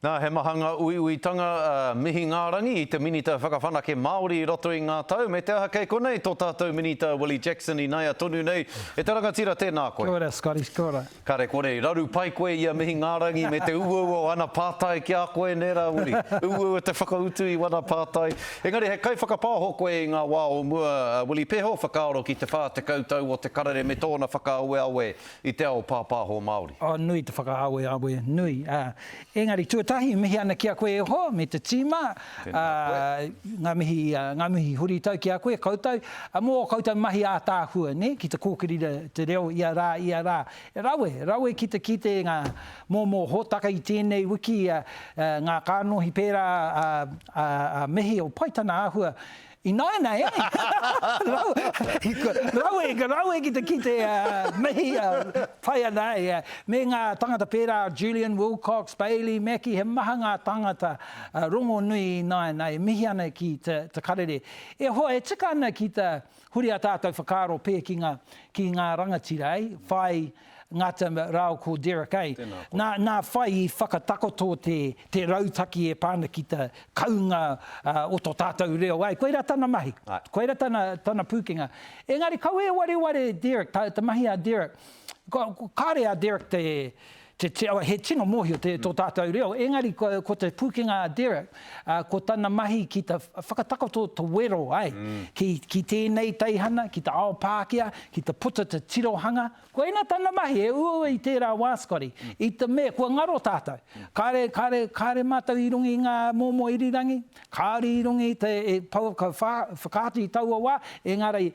Nā, he mahanga uiuitanga mihi ngārangi I te minita whakawhanake Māori I roto I ngā tau. Me te aha kei konei tō tātou minita Willie Jackson I nei a tonu nei. E te rangatira tēnā koe. Kia ora, Scotty, kia ora. Kare kore, raru pai koe I a mihi ngārangi me te uau o ana pātai ki a koe nera, Willie. Uau te whakautu I wana pātai. Engari, he kai whakapāho koe I ngā wā o mua, Willie, peho whakaaro ki te whā te kautau o te karere me tōna whakaawe awe I te ao pāpāho Māori. Oh, nui te whakaawe awe, nui. Engari, tuatahi mihi ana ki a koe e ho, me te tīma, ngā mihi huri tau ki a koe, koutou, mō koutou mahi a tāhua, ne, ki te kōkiri te reo, ia rā. Rawe ki te ngā mō hōtaka I tēnei wiki, ngā kānohi pērā mihi o paitana āhua, I nāna, Rawe ki te mihi whai ana, me ngā tangata pērā, Julian Wilcox, Bailey, Mackie, he maha ngā tangata rongo nui I nāna, mihi ana ki te karere. E hoa, e tika ana ki te huri a tātou whakaaro pē ki ngā rangatira, whai ngata rao ko Derek, Nā whai I whakatakoto te rautaki e pāna ki te kaunga o tō tātou reo. Koeira tana mahi, koeira tana pūkinga. Engari, kau e ware Derek, te mahi a Derek, kāre a Derek he tino mōhio tō tātou reo. Engari, ko te pūkinga a Derek, ko tana mahi ki te whakatakoto te wero, ki tēnei teihana, ki te ao Pākehā, ki te puta te tirohanga. Ko ena tana mahi, e ua I tērā wāskori. I te mea, kua ngaro tātou. Kāre mātou I rungi ngā mōmō irirangi, kāre I rungi te whakaati I taua wā, engari,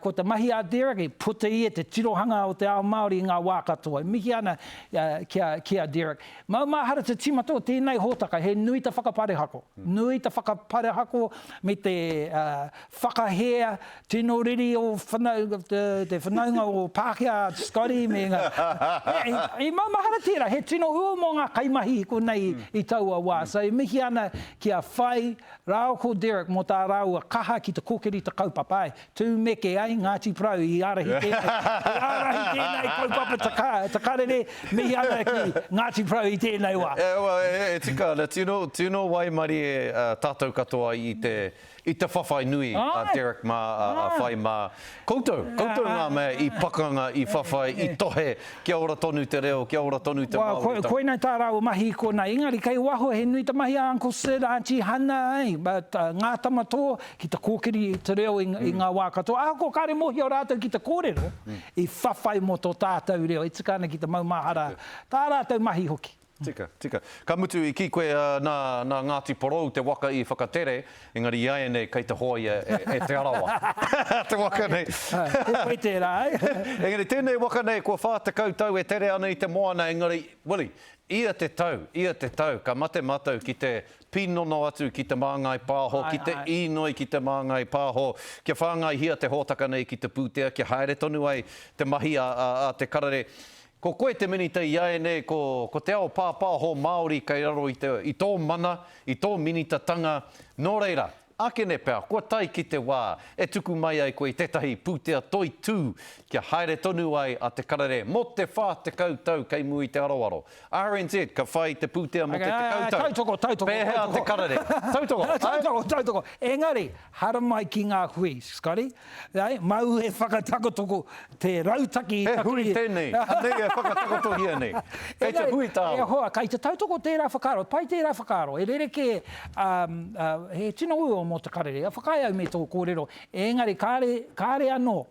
ko te mahi a Derek, e puta I te tirohanga o te ao Māori I ngā wā katoa. Mihi ana kia Derek. Maumahara te tīmato, tēnei hōtaka, he nui te whakaparehako. Nui te whakaparehako me te whakahea, tino riri o te whanaunga o Pākehā, Scotty, me ngā. I maumahara tērā, he tino ua mō ngā kaimahi ko nei I taua wā. So mihi ana kia whai, rao ko Derek mō tā rau a kaha ki te kōkiri te kaupapa. Tū meke ai, Ngāti Prau, I arahi tēnei kaupapa te karere, mihi ana ki Ngāti Prau I tēnei wā. E tika ana, tino waimari e tātou katoa I te whawhai nui a Derek mā a whai mā. Koutou ngā mea I pakanga I whawhai I tohe kia ora tonu te reo, kia ora tonu te Māori. Koinei tā rau mahi I kona. Engari, kei waho he nui te mahi a Uncle Sid, Auntie Hannah, but ngā tamatoa ki te kōkiri te reo I ngā wā katoa. Ko kāre mohi o rātou ki te kōrero I whawhai mo tō tātou reo. I tika ana ki te maumahara. Tā rātou mahi hoki. Tika. Ka mutu I ki koe nā Ngāti Porou te waka I whakatere, engari iai nei kei te hoi e te arawa. Te waka nei. Koe tērā, Engari, tēnei waka nei, kua whā te kautau e tere ana I te moana, engari, Willie, ia te tau, ka mate mātou ki te pinono atu ki te māngai pāho, ki te inoi ki te māngai pāho, kia whāngai hia te hōtaka nei ki te pūtea, kia haere tonu ai te mahi a te karare. Ko koe te minita iai nei, ko te ao pāpāho Māori kei raro I tō mana, I tō minitatanga. Nō reira, ake ne pēr, kua tai ki te wā, e tuku mai ai koe I tētahi pūtea toi tū, kia haere tonu ai a te karare, mo te whā te kautau kei mui te aroaro. RNZ, ka whai te pūtea mo te kautau. Tautoko. Pēhea te karare. Tautoko. Engari, hara mai ki ngā hui, Scotty. Mau he whakatakotoko te rautaki. He hui tēnei. Nei e whakatakoto hia nei. Kei te hui tāo. E hoa, kei te tautoko tērā whakaro, pai tērā whakaro. E rereke, he tino ua mō te karere, a whakai au me tō kōrero. Engari, kāre anō.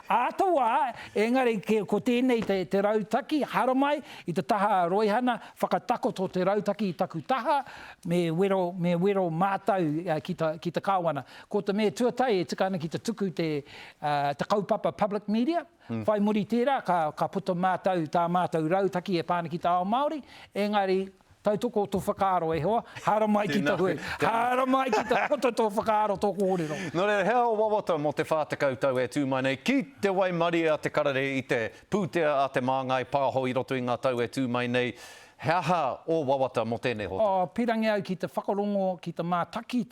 Ātaua, engari, ko tēnei te rautaki, haramai, I te taha roihana, whakatakoto te rautaki I taku taha, me wero mātau ki te kāwana. Ko te mea tuatai, e tika ana ki te tuku te kaupapa public media, whai muri tērā, ka puta mātau, tā mātau rautaki e pāna ki te ao Māori, engari, tautoko tō whakaaro e hoa, hara mai ki te hui. Hara mai ki te puta tō whakaaro tō kōrero. Nō re, hea o wawata mo te whā te kautau e tū mai nei, ki te waimari a te karare I te pūtea a te māngai pāho I roto I ngā tau e tū mai nei. Hea o wawata mo tēnei hota. Pirangi au ki te whakarongo, ki te mātaki,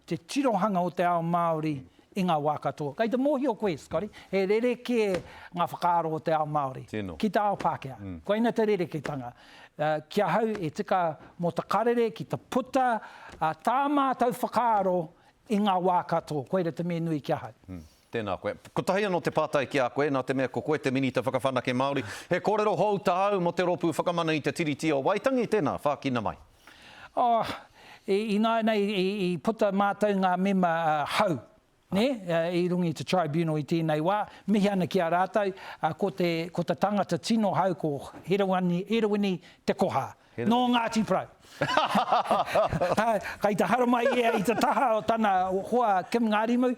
te tirohanga o te ao Māori I ngā wā katoa. Kei te mōhi o koe, Scotty, he rereke ngā whakaaro o te ao Māori. Tēnō. Ki te ao Pākehā. Koina te rereketanga. kia hau e tika mō ta karere ki ta puta, tā mātou whakaaro i ngā wā katoa. Koeira te mea nui kia hau. Tēnā koe. Ko tahi anō te pātai ki a koe, nā te mea ko koe te minita whakawhanake Māori. He kōrero hou tāu mo te ropu whakamana i te tiriti o Waitangi tēnā, whākina mai. I nai i puta mātou ngā mema hau. Ne? I rungi te tribunal i tēnei wā. Mihi ana ki a rātou, ko te tangata tino hau ko Herawini te koha. No Ngāti Porou. Kai te haramai ia i te taha o tana hoa Kim Ngārimu,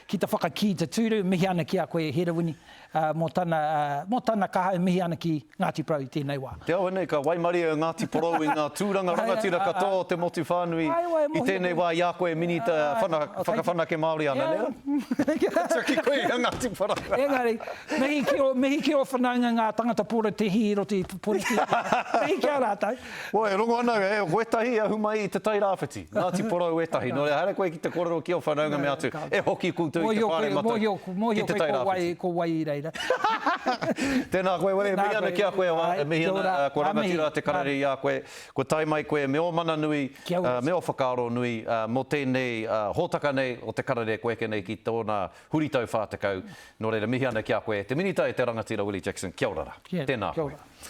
ki te whakaki te tūru, mihi ana ki a koe Herawini, mō tana kaha mihi ana ki Ngāti Porou i tēnei wā. Te au nei, ka waimari o Ngāti Porou i ngā tūranga rangatira katoa te motu whānui i tēnei wā i a koe minita whakawhanake Māori ana, nea? Taki koe i Ngāti Porou. Engari, mihi ki o whanaunga ngā tangata pōra te hiro te poriti. Mihi ki a rātou. Oi, rongo ana, wetahi a humai i te tai rāwhiti. Ngāti Porou wetahi. No re haere koe ki te kōrero ki o whanaunga me atu. E hoki kūtu i te whare mata ki te tai rāwhiti. Ko wai i reira. Tēnā koe, mihi ana ki a koe, mihi ana ko rangatira te karere i a koe. Ko tai mai koe meo mana nui, meo whakaaro nui, mō tēnei hōtaka nei o te karere koe ke nei ki tōna huritau whātakau. No reira, mihi ana ki a koe. Te minita e te rangatira Willie Jackson. Kia ora. Tēnā koe.